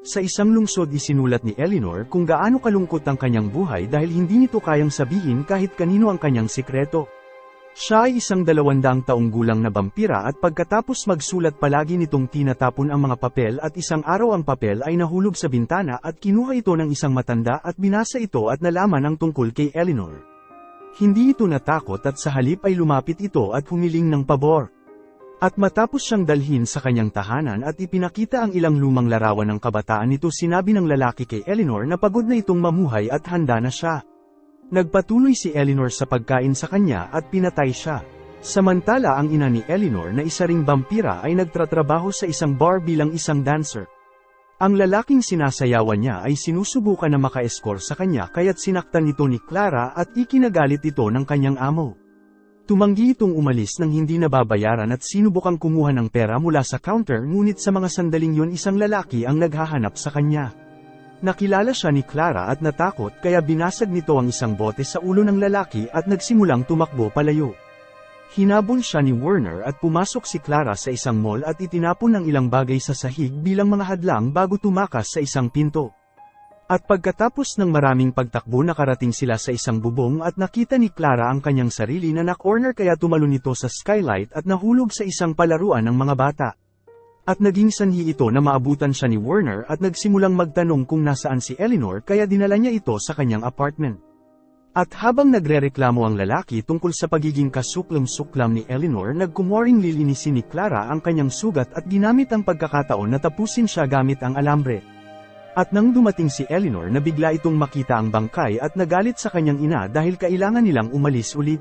Sa isang lungsod isinulat ni Eleanor kung gaano kalungkot ang kanyang buhay dahil hindi nito kayang sabihin kahit kanino ang kanyang sikreto. Siya ay isang 200 taong gulang na vampira at pagkatapos magsulat palagi nitong tinatapon ang mga papel at isang araw ang papel ay nahulog sa bintana at kinuha ito ng isang matanda at binasa ito at nalaman ang tungkol kay Eleanor. Hindi ito natakot at sa halip ay lumapit ito at humiling ng pabor. At matapos siyang dalhin sa kanyang tahanan at ipinakita ang ilang lumang larawan ng kabataan nito, sinabi ng lalaki kay Eleanor na pagod na itong mamuhay at handa na siya. Nagpatuloy si Eleanor sa pagkain sa kanya at pinatay siya. Samantala ang ina ni Eleanor na isa ring vampira ay nagtatrabaho sa isang bar bilang isang dancer. Ang lalaking sinasayawan niya ay sinusubukan na maka-escort sa kanya kaya't sinaktan ito ni Clara at ikinagalit ito ng kanyang amo. Tumanggi itong umalis nang hindi nababayaran at sinubukang kumuha ng pera mula sa counter, ngunit sa mga sandaling yun isang lalaki ang naghahanap sa kanya. Nakilala siya ni Clara at natakot kaya binasag nito ang isang bote sa ulo ng lalaki at nagsimulang tumakbo palayo. Hinabol siya ni Werner at pumasok si Clara sa isang mall at itinapon ng ilang bagay sa sahig bilang mga hadlang bago tumakas sa isang pinto. At pagkatapos ng maraming pagtakbo nakarating sila sa isang bubong at nakita ni Clara ang kanyang sarili na na-corner kaya tumalon ito sa skylight at nahulog sa isang palaruan ng mga bata. At naging sanhi ito na maabutan siya ni Werner at nagsimulang magtanong kung nasaan si Eleanor kaya dinala niya ito sa kanyang apartment. At habang nagrereklamo ang lalaki tungkol sa pagiging kasuklam-suklam ni Eleanor, nagkumwaring lilinisin ni Clara ang kanyang sugat at ginamit ang pagkakataon na tapusin siya gamit ang alambre. At nang dumating si Eleanor na bigla itong makita ang bangkay at nagalit sa kanyang ina dahil kailangan nilang umalis ulit.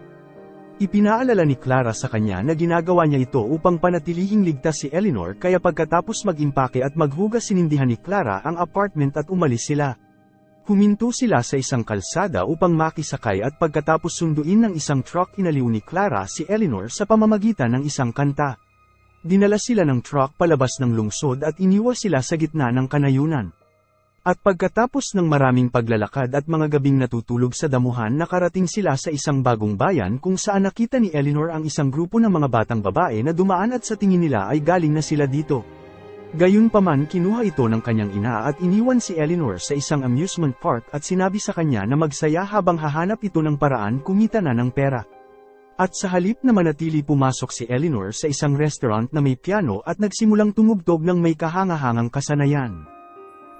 Ipinaalala ni Clara sa kanya na ginagawa niya ito upang panatilihing ligtas si Eleanor kaya pagkatapos mag-impake at maghugas sinindihan ni Clara ang apartment at umalis sila. Huminto sila sa isang kalsada upang makisakay at pagkatapos sunduin ng isang truck inaliw ni Clara si Eleanor sa pamamagitan ng isang kanta. Dinala sila ng truck palabas ng lungsod at iniwan sila sa gitna ng kanayunan. At pagkatapos ng maraming paglalakad at mga gabing natutulog sa damuhan, nakarating sila sa isang bagong bayan kung saan nakita ni Eleanor ang isang grupo ng mga batang babae na dumaan at sa tingin nila ay galing na sila dito. Gayunpaman kinuha ito ng kanyang ina at iniwan si Eleanor sa isang amusement park at sinabi sa kanya na magsaya habang hahanap ito ng paraan kumita na ng pera. At sa halip na manatili, pumasok si Eleanor sa isang restaurant na may piano at nagsimulang tumugtog ng may kahangahangang kasanayan.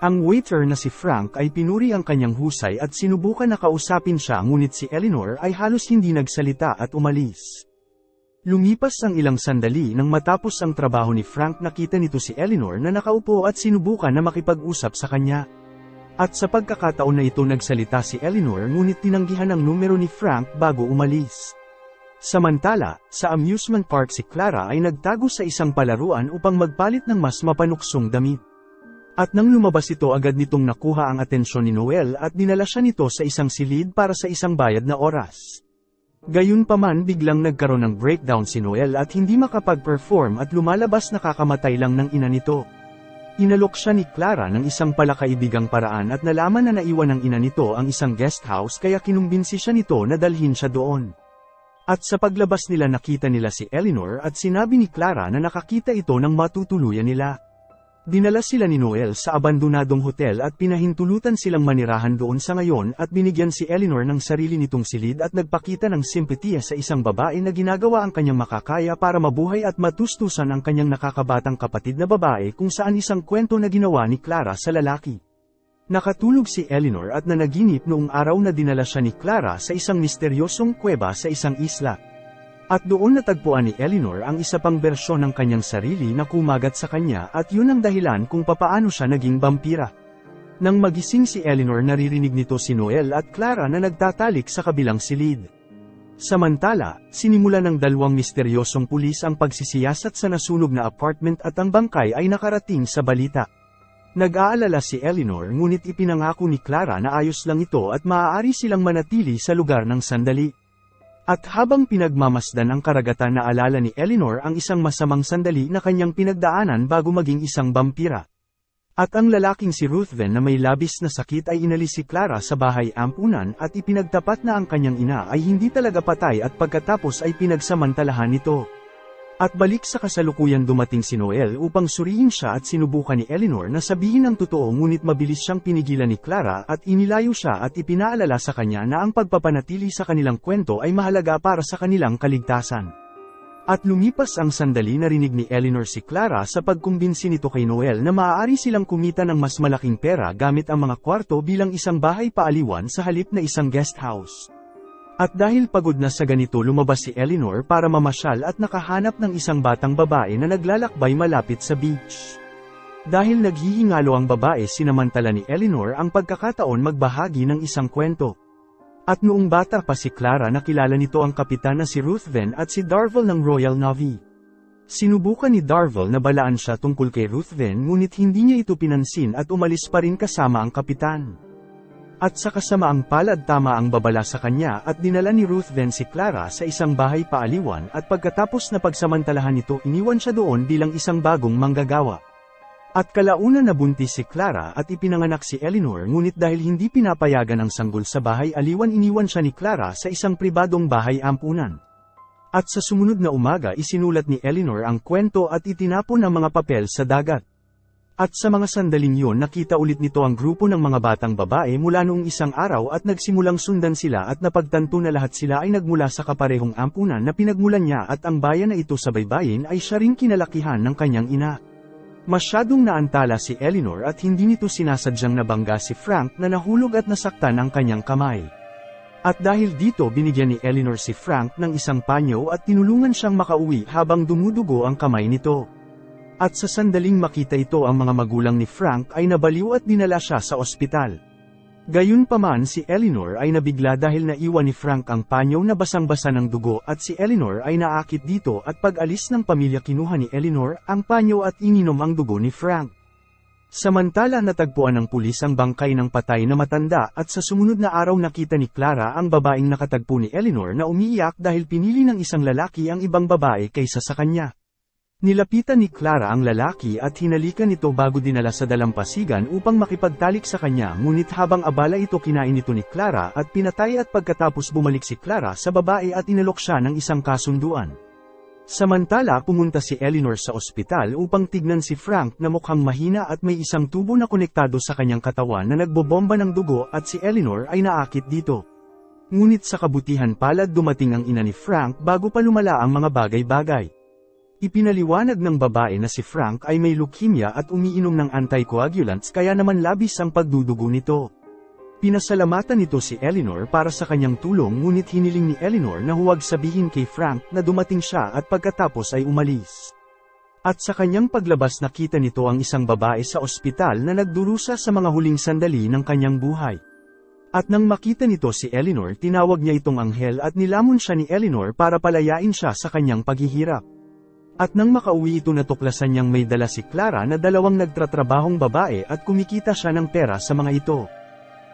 Ang waiter na si Frank ay pinuri ang kanyang husay at sinubukan na kausapin siya, ngunit si Eleanor ay halos hindi nagsalita at umalis. Lumipas ang ilang sandali nang matapos ang trabaho ni Frank, nakita nito si Eleanor na nakaupo at sinubukan na makipag-usap sa kanya. At sa pagkakataon na ito nagsalita si Eleanor, ngunit tinanggihan ang numero ni Frank bago umalis. Samantala, sa amusement park si Clara ay nagtago sa isang palaruan upang magpalit ng mas mapanuksong damit. At nang lumabas ito, agad nitong nakuha ang atensyon ni Noel at dinala siya nito sa isang silid para sa isang bayad na oras. Gayunpaman biglang nagkaroon ng breakdown si Noel at hindi makapag-perform at lumalabas na kakamatay lang ng ina nito. Inalok siya ni Clara ng isang palakaibigang paraan at nalaman na naiwan ng ina nito ang isang guest house kaya kinumbinsi siya nito na dalhin siya doon. At sa paglabas nila nakita nila si Eleanor at sinabi ni Clara na nakakita ito ng matutuluyan nila. Dinala sila ni Noel sa abandonadong hotel at pinahintulutan silang manirahan doon sa ngayon at binigyan si Eleanor ng sarili nitong silid at nagpakita ng simpatiya sa isang babae na ginagawa ang kanyang makakaya para mabuhay at matustusan ang kanyang nakakabatang kapatid na babae, kung saan isang kwento na ginawa ni Clara sa lalaki. Nakatulog si Eleanor at nanaginip noong araw na dinala siya ni Clara sa isang misteryosong kuweba sa isang isla. At doon natagpuan ni Eleanor ang isa pang bersyon ng kanyang sarili na kumagat sa kanya at yun ang dahilan kung papaano siya naging vampira. Nang magising si Eleanor, naririnig nito si Noel at Clara na nagtatalik sa kabilang silid. Samantala, sinimulan ng dalawang misteryosong pulis ang pagsisiyasat sa nasunog na apartment at ang bangkay ay nakarating sa balita. Nag-aalala si Eleanor, ngunit ipinangako ni Clara na ayos lang ito at maaari silang manatili sa lugar ng sandali. At habang pinagmamasdan ang karagatan, naalala ni Eleanor ang isang masamang sandali na kanyang pinagdaanan bago maging isang vampira. At ang lalaking si Ruthven na may labis na sakit ay inalis si Clara sa bahay ampunan at ipinagtapat na ang kanyang ina ay hindi talaga patay at pagkatapos ay pinagsamantalahan nito. At balik sa kasalukuyan dumating si Noel upang suriin siya at sinubukan ni Eleanor na sabihin ang totoo ngunit mabilis siyang pinigilan ni Clara at inilayo siya at ipinaalala sa kanya na ang pagpapanatili sa kanilang kwento ay mahalaga para sa kanilang kaligtasan. At lumipas ang sandali narinig ni Eleanor si Clara sa pagkumbinsi nito kay Noel na maaari silang kumita ng mas malaking pera gamit ang mga kwarto bilang isang bahay paaliwan sa halip na isang guest house. At dahil pagod na sa ganito lumabas si Eleanor para mamasyal at nakahanap ng isang batang babae na naglalakbay malapit sa beach. Dahil naghihingalo ang babae sinamantala ni Eleanor ang pagkakataon magbahagi ng isang kwento. At noong bata pa si Clara nakilala nito ang kapitan na si Ruthven at si Darville ng Royal Navy. Sinubukan ni Darville na balaan siya tungkol kay Ruthven ngunit hindi niya ito pinansin at umalis pa rin kasama ang kapitan. At sa kasamaang palad tama ang babala sa kanya at dinala ni Ruthven si Clara sa isang bahay paaliwan at pagkatapos na pagsamantalahan nito iniwan siya doon bilang isang bagong manggagawa. At kalaunan nabuntis si Clara at ipinanganak si Eleanor ngunit dahil hindi pinapayagan ang sanggol sa bahay aliwan iniwan siya ni Clara sa isang pribadong bahay ampunan. At sa sumunod na umaga isinulat ni Eleanor ang kwento at itinapon ang mga papel sa dagat. At sa mga sandaling yun nakita ulit nito ang grupo ng mga batang babae mula noong isang araw at nagsimulang sundan sila at napagtanto na lahat sila ay nagmula sa kaparehong ampunan na pinagmulan niya at ang bayan na ito sa baybayin ay siya ring kinalakihan ng kanyang ina. Masyadong naantala si Eleanor at hindi nito sinasadyang nabangga si Frank na nahulog at nasaktan ang kanyang kamay. At dahil dito binigyan ni Eleanor si Frank ng isang panyo at tinulungan siyang makauwi habang dumudugo ang kamay nito. At sa sandaling makita ito ang mga magulang ni Frank ay nabaliw at dinala siya sa ospital. Gayunpaman si Eleanor ay nabigla dahil naiwan ni Frank ang panyo na basang-basa ng dugo at si Eleanor ay naakit dito at pag-alis ng pamilya kinuha ni Eleanor ang panyo at ininom ang dugo ni Frank. Samantala natagpuan ng pulis ang bangkay ng patay na matanda at sa sumunod na araw nakita ni Clara ang babaeng nakatagpo ni Eleanor na umiiyak dahil pinili ng isang lalaki ang ibang babae kaysa sa kanya. Nilapitan ni Clara ang lalaki at hinalikan ito bago dinala sa dalampasigan upang makipagtalik sa kanya ngunit habang abala ito kinain ito ni Clara at pinatay at pagkatapos bumalik si Clara sa babae at inalok siya ng isang kasunduan. Samantala pumunta si Eleanor sa ospital upang tignan si Frank na mukhang mahina at may isang tubo na konektado sa kanyang katawan na nagbobomba ng dugo at si Eleanor ay naakit dito. Ngunit sa kabutihan palad dumating ang ina ni Frank bago pa lumala ang mga bagay-bagay. Ipinaliwanag ng babae na si Frank ay may leukemia at umiinom ng anticoagulants kaya naman labis ang pagdudugo nito. Pinasalamatan nito si Eleanor para sa kanyang tulong ngunit hiniling ni Eleanor na huwag sabihin kay Frank na dumating siya at pagkatapos ay umalis. At sa kanyang paglabas nakita nito ang isang babae sa ospital na nagdurusa sa mga huling sandali ng kanyang buhay. At nang makita nito si Eleanor tinawag niya itong anghel at nilamon siya ni Eleanor para palayain siya sa kanyang paghihirap. At nang makauwi ito natuklasan niyang may dala si Clara na dalawang nagtratrabahong babae at kumikita siya ng pera sa mga ito.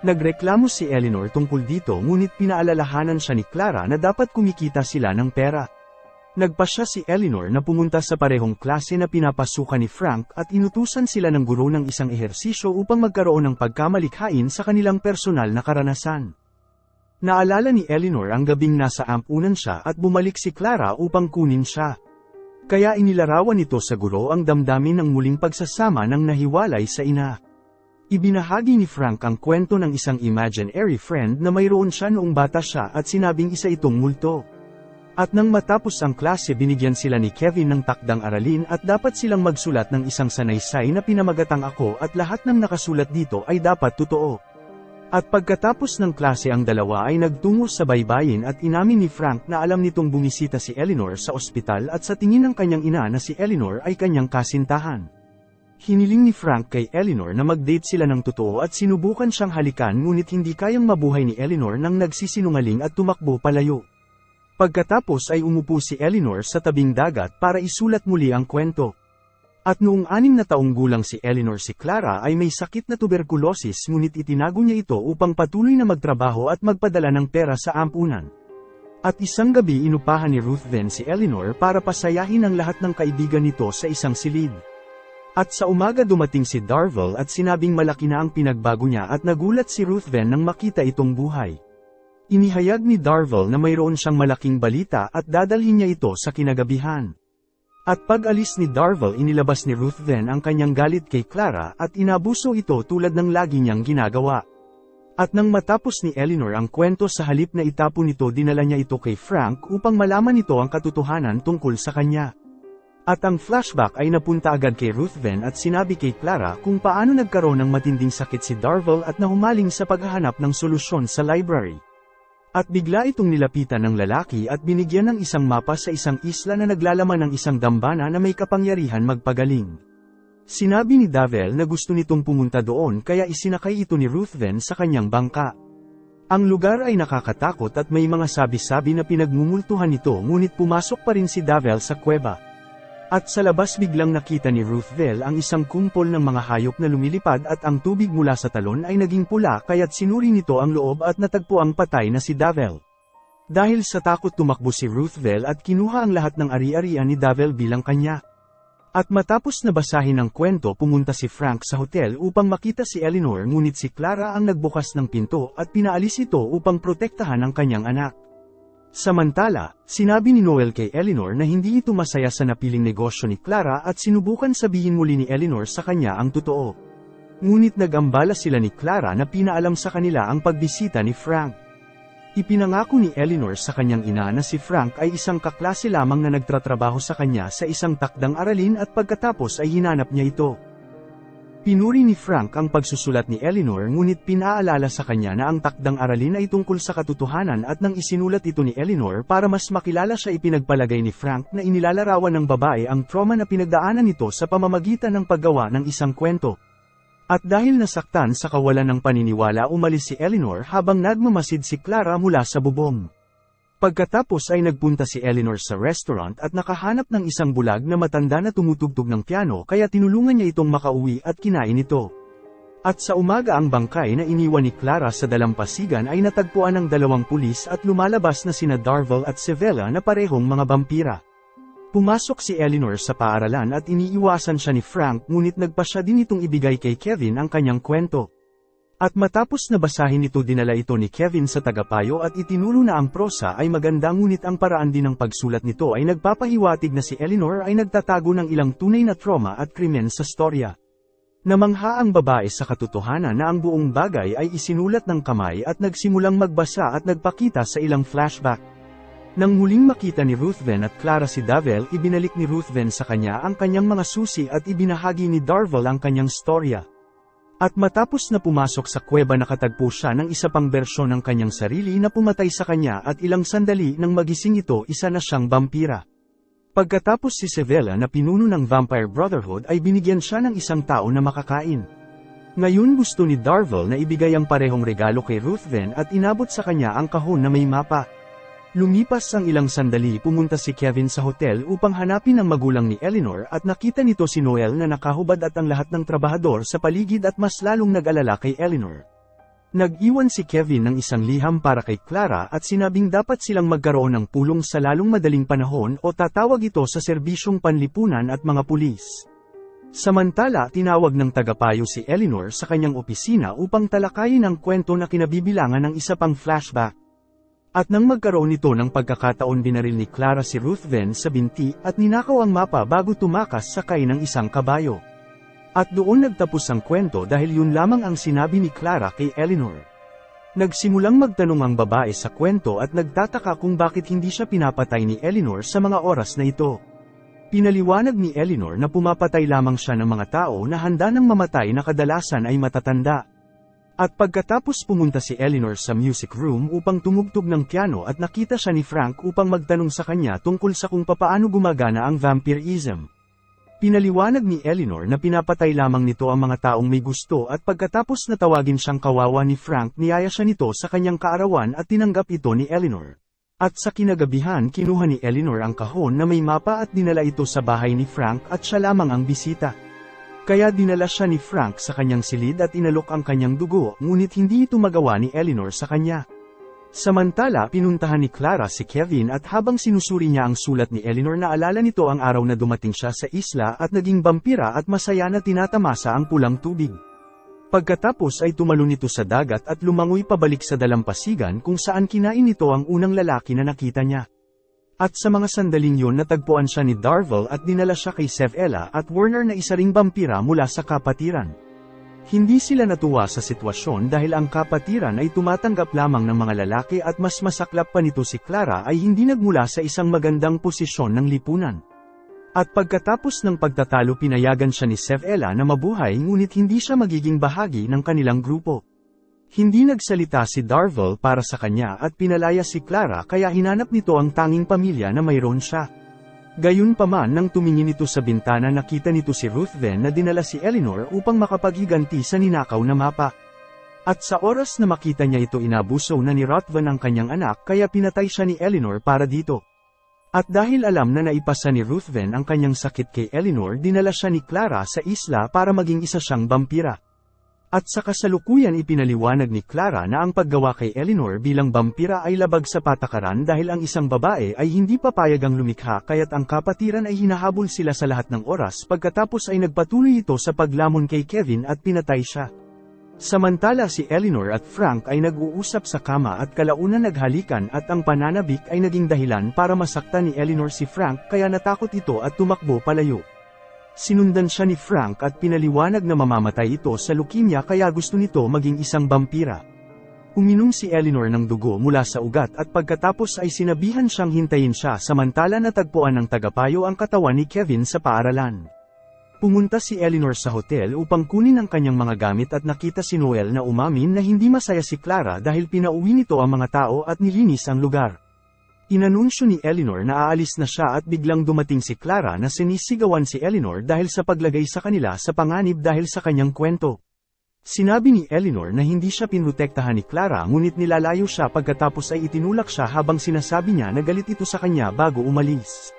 Nagreklamo si Eleanor tungkol dito ngunit pinaalalahanan siya ni Clara na dapat kumikita sila ng pera. Nagpasya si Eleanor na pumunta sa parehong klase na pinapasukan ni Frank at inutusan sila ng guro ng isang ehersisyo upang magkaroon ng pagkamalikhain sa kanilang personal na karanasan. Naalala ni Eleanor ang gabing nasa ampunan siya at bumalik si Clara upang kunin siya. Kaya inilarawan nito sa guro ang damdamin ng muling pagsasama ng nahiwalay sa ina. Ibinahagi ni Frank ang kwento ng isang imaginary friend na mayroon siya noong bata siya at sinabing isa itong multo. At nang matapos ang klase binigyan sila ni Kevin ng takdang aralin at dapat silang magsulat ng isang sanaysay na pinamagatang ako at lahat ng nakasulat dito ay dapat totoo. At pagkatapos ng klase ang dalawa ay nagtungo sa baybayin at inamin ni Frank na alam nitong bumisita si Eleanor sa ospital at sa tingin ng kanyang ina na si Eleanor ay kanyang kasintahan. Hiniling ni Frank kay Eleanor na mag-date sila ng totoo at sinubukan siyang halikan ngunit hindi kayang mabuhay ni Eleanor nang nagsisinungaling at tumakbo palayo. Pagkatapos ay umupo si Eleanor sa tabing dagat para isulat muli ang kwento. At noong 6 na taong gulang si Eleanor si Clara ay may sakit na tuberkulosis ngunit itinago niya ito upang patuloy na magtrabaho at magpadala ng pera sa ampunan. At isang gabi inupahan ni Ruthven si Eleanor para pasayahin ang lahat ng kaibigan nito sa isang silid. At sa umaga dumating si Darville at sinabing malaki na ang pinagbago niya at nagulat si Ruthven nang makita itong buhay. Inihayag ni Darville na mayroon siyang malaking balita at dadalhin niya ito sa kinagabihan. At pag-alis ni Darvel inilabas ni Ruthven ang kanyang galit kay Clara at inabuso ito tulad ng lagi niyang ginagawa. At nang matapos ni Eleanor ang kwento sa halip na itapon nito dinala niya ito kay Frank upang malaman nito ang katotohanan tungkol sa kanya. At ang flashback ay napunta agad kay Ruthven at sinabi kay Clara kung paano nagkaroon ng matinding sakit si Darvel at nahumaling sa paghahanap ng solusyon sa library. At bigla itong nilapitan ng lalaki at binigyan ng isang mapa sa isang isla na naglalaman ng isang dambana na may kapangyarihan magpagaling. Sinabi ni Darvel na gusto nitong pumunta doon kaya isinakay ito ni Ruthven sa kanyang bangka. Ang lugar ay nakakatakot at may mga sabi-sabi na pinagmumultuhan nito ngunit pumasok pa rin si Darvel sa kuweba. At sa labas biglang nakita ni Ruthven ang isang kumpol ng mga hayop na lumilipad at ang tubig mula sa talon ay naging pula kaya't sinuri nito ang loob at natagpo ang patay na si Darvel. Dahil sa takot tumakbo si Ruthven at kinuha ang lahat ng ari-arian ni Darvel bilang kanya. At matapos na basahin ang kwento pumunta si Frank sa hotel upang makita si Eleanor ngunit si Clara ang nagbukas ng pinto at pinaalis ito upang protektahan ang kanyang anak. Samantala, sinabi ni Noel kay Eleanor na hindi ito masaya sa napiling negosyo ni Clara at sinubukan sabihin muli ni Eleanor sa kanya ang totoo. Ngunit nag-ambala sila ni Clara na pinaalam sa kanila ang pagbisita ni Frank. Ipinangako ni Eleanor sa kanyang ina na si Frank ay isang kaklase lamang na nagtatrabaho sa kanya sa isang takdang aralin at pagkatapos ay hinanap niya ito. Pinuri ni Frank ang pagsusulat ni Eleanor ngunit pinaalala sa kanya na ang takdang aralin ay tungkol sa katotohanan at nang isinulat ito ni Eleanor para mas makilala siya ipinagpalagay ni Frank na inilalarawan ng babae ang trauma na pinagdaanan nito sa pamamagitan ng paggawa ng isang kwento. At dahil nasaktan sa kawalan ng paniniwala umalis si Eleanor habang nagmamasid si Clara mula sa bubong. Pagkatapos ay nagpunta si Eleanor sa restaurant at nakahanap ng isang bulag na matanda na tumutugtog ng piano kaya tinulungan niya itong makauwi at kinain ito. At sa umaga ang bangkay na iniwan ni Clara sa dalampasigan ay natagpuan ng dalawang pulis at lumalabas na sina Darvel at Sevilla na parehong mga bampira. Pumasok si Eleanor sa paaralan at iniiwasan siya ni Frank ngunit nagpasya din itong ibigay kay Kevin ang kanyang kwento. At matapos na basahin ito dinala ito ni Kevin sa tagapayo at itinulo na ang prosa ay maganda ngunit ang paraan din ng pagsulat nito ay nagpapahiwatig na si Eleanor ay nagtatago ng ilang tunay na trauma at krimen sa storya. Namangha ang babae sa katotohanan na ang buong bagay ay isinulat ng kamay at nagsimulang magbasa at nagpakita sa ilang flashback. Nang muling makita ni Ruthven at Clara si Darvel ibinalik ni Ruthven sa kanya ang kanyang mga susi at ibinahagi ni Darvel ang kanyang storya. At matapos na pumasok sa kuweba nakatagpo siya ng isa pang bersyon ng kanyang sarili na pumatay sa kanya at ilang sandali nang magising ito isa na siyang vampira. Pagkatapos si Sevilla na pinuno ng Vampire Brotherhood ay binigyan siya ng isang tao na makakain. Ngayon gusto ni Darvel na ibigay ang parehong regalo kay Ruthven at inabot sa kanya ang kahon na may mapa. Lumipas ang ilang sandali pumunta si Kevin sa hotel upang hanapin ang magulang ni Eleanor at nakita nito si Noel na nakahubad at ang lahat ng trabahador sa paligid at mas lalong nag-alala kay Eleanor. Nag-iwan si Kevin ng isang liham para kay Clara at sinabing dapat silang magkaroon ng pulong sa lalong madaling panahon o tatawag ito sa serbisyong panlipunan at mga pulis. Samantala tinawag ng tagapayo si Eleanor sa kanyang opisina upang talakayin ang kwento na kinabibilangan ng isa pang flashback. At nang magkaroon ito ng pagkakataon binaril ni Clara si Ruthven sa binti at ninakaw ang mapa bago tumakas sakay ng isang kabayo. At doon nagtapos ang kwento dahil yun lamang ang sinabi ni Clara kay Eleanor. Nagsimulang magtanong ang babae sa kwento at nagtataka kung bakit hindi siya pinapatay ni Eleanor sa mga oras na ito. Pinaliwanag ni Eleanor na pumapatay lamang siya ng mga tao na handa ng mamatay na kadalasan ay matatanda. At pagkatapos pumunta si Eleanor sa music room upang tumugtog ng piano at nakita siya ni Frank upang magtanong sa kanya tungkol sa kung papaano gumagana ang vampirism. Pinaliwanag ni Eleanor na pinapatay lamang nito ang mga taong may gusto at pagkatapos na tawagin siyang kawawa ni Frank niyaya siya nito sa kanyang kaarawan at tinanggap ito ni Eleanor. At sa kinagabihan kinuha ni Eleanor ang kahon na may mapa at dinala ito sa bahay ni Frank at siya lamang ang bisita. Kaya dinala siya ni Frank sa kanyang silid at inalok ang kanyang dugo ngunit hindi ito magawa ni Eleanor sa kanya. Samantala pinuntahan ni Clara si Kevin at habang sinusuri niya ang sulat ni Eleanor naalala nito ang araw na dumating siya sa isla at naging vampira at masaya na tinatamasa ang pulang tubig. Pagkatapos ay tumalon ito sa dagat at lumangoy pabalik sa dalampasigan kung saan kinain nito ang unang lalaki na nakita niya. At sa mga sandaling yun natagpuan siya ni Darvel at dinala siya kay Sevella at Werner na isa ring vampira mula sa kapatiran. Hindi sila natuwa sa sitwasyon dahil ang kapatiran ay tumatanggap lamang ng mga lalaki at mas masaklap pa nito si Clara ay hindi nagmula sa isang magandang posisyon ng lipunan. At pagkatapos ng pagtatalo pinayagan siya ni Sevella na mabuhay ngunit hindi siya magiging bahagi ng kanilang grupo. Hindi nagsalita si Darvel para sa kanya at pinalaya si Clara kaya hinanap nito ang tanging pamilya na mayroon siya. Gayunpaman nang tumingin ito sa bintana nakita nito si Ruthven na dinala si Eleanor upang makapaghiganti sa ninakaw na mapa. At sa oras na makita niya ito inabuso na ni Ruthven ang kanyang anak kaya pinatay siya ni Eleanor para dito. At dahil alam na naipasa ni Ruthven ang kanyang sakit kay Eleanor dinala siya ni Clara sa isla para maging isa siyang vampira. At sa kasalukuyan ipinaliwanag ni Clara na ang paggawa kay Eleanor bilang vampira ay labag sa patakaran dahil ang isang babae ay hindi papayagang lumikha kaya't ang kapatiran ay hinahabol sila sa lahat ng oras pagkatapos ay nagpatuloy ito sa paglamon kay Kevin at pinatay siya. Samantala si Eleanor at Frank ay nag-uusap sa kama at kalaunan naghalikan at ang pananabik ay naging dahilan para masaktan ni Eleanor si Frank kaya natakot ito at tumakbo palayo. Sinundan siya ni Frank at pinaliwanag na mamamatay ito sa leukemia kaya gusto nito maging isang vampira. Uminom si Eleanor ng dugo mula sa ugat at pagkatapos ay sinabihan siyang hintayin siya samantala natagpuan ng tagapayo ang katawan ni Kevin sa paaralan. Pumunta si Eleanor sa hotel upang kunin ang kanyang mga gamit at nakita si Noel na umamin na hindi masaya si Clara dahil pinauwi nito ang mga tao at nilinis ang lugar. Inanunsyo ni Eleanor na aalis na siya at biglang dumating si Clara na sinisigawan si Eleanor dahil sa paglagay sa kanila sa panganib dahil sa kanyang kwento. Sinabi ni Eleanor na hindi siya pinrotektahan ni Clara ngunit nilalayo siya pagkatapos ay itinulak siya habang sinasabi niya na galit ito sa kanya bago umalis.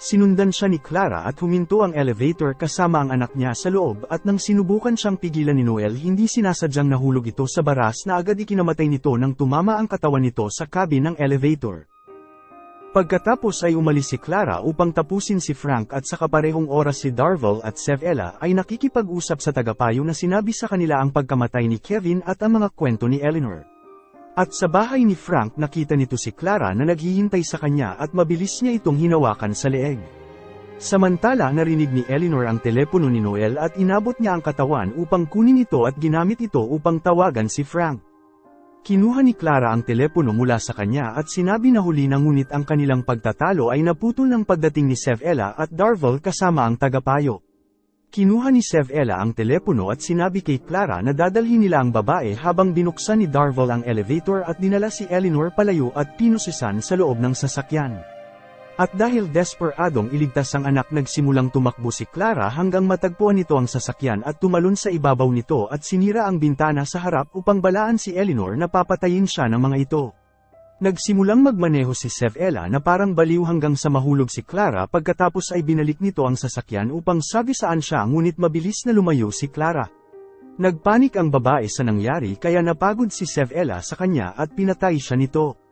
Sinundan siya ni Clara at huminto ang elevator kasama ang anak niya sa loob at nang sinubukan siyang pigilan ni Noel hindi sinasadyang nahulog ito sa baras na agad ikinamatay nito nang tumama ang katawan nito sa cabin ng elevator. Pagkatapos ay umalis si Clara upang tapusin si Frank at sa kaparehong oras si Darvel at Sevella ay nakikipag-usap sa tagapayo na sinabi sa kanila ang pagkamatay ni Kevin at ang mga kwento ni Eleanor. At sa bahay ni Frank nakita nito si Clara na naghihintay sa kanya at mabilis niya itong hinawakan sa leeg. Samantala narinig ni Eleanor ang telepono ni Noel at inabot niya ang katawan upang kunin ito at ginamit ito upang tawagan si Frank. Kinuha ni Clara ang telepono mula sa kanya at sinabi na huli na ngunit ang kanilang pagtatalo ay naputol ng pagdating ni Sevella at Darvel kasama ang tagapayo. Kinuha ni Sevella ang telepono at sinabi kay Clara na dadalhin nila ang babae habang binuksan ni Darvel ang elevator at dinala si Eleanor palayo at pinusisan sa loob ng sasakyan. At dahil desperadong iligtas ang anak nagsimulang tumakbo si Clara hanggang matagpuan nito ang sasakyan at tumalon sa ibabaw nito at sinira ang bintana sa harap upang balaan si Eleanor na papatayin siya ng mga ito. Nagsimulang magmaneho si Sevella na parang baliw hanggang sa mahulog si Clara pagkatapos ay binalik nito ang sasakyan upang sagisaan siya ngunit mabilis na lumayo si Clara. Nagpanik ang babae sa nangyari kaya napagod si Sevella sa kanya at pinatay siya nito.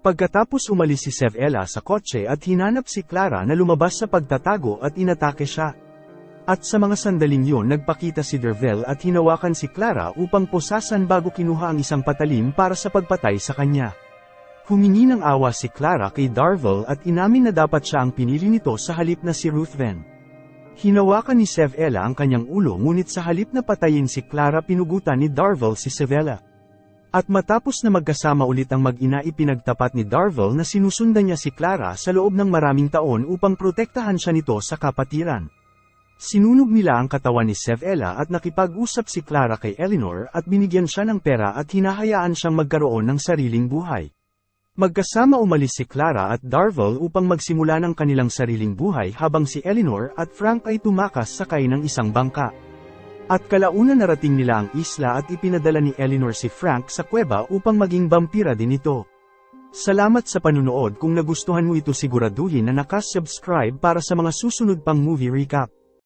Pagkatapos umalis si Sevella sa kotse at hinanap si Clara na lumabas sa pagtatago at inatake siya. At sa mga sandaling yon nagpakita si Darvel at hinawakan si Clara upang posasan bago kinuha ang isang patalim para sa pagpatay sa kanya. Humingi ng awa si Clara kay Darvel at inamin na dapat siya ang pinili nito sa halip na si Ruthven. Hinawakan ni Sevella ang kanyang ulo ngunit sa halip na patayin si Clara pinugutan ni Darvel si Sevella. At matapos na magkasama ulit ang mag-ina ipinagtapat ni Darvel na sinusundan niya si Clara sa loob ng maraming taon upang protektahan siya nito sa kapatiran. Sinunog nila ang katawan ni Sevella at nakipag-usap si Clara kay Eleanor at binigyan siya ng pera at hinahayaan siyang magkaroon ng sariling buhay. Magkasama umalis si Clara at Darvel upang magsimula ng kanilang sariling buhay habang si Eleanor at Frank ay tumakas sakay ng isang bangka. At kalaunan narating nila ang isla at ipinadala ni Eleanor si Frank sa kuweba upang maging vampira din ito. Salamat sa panunood. Kung nagustuhan mo ito siguraduhin na nakasubscribe para sa mga susunod pang movie recap.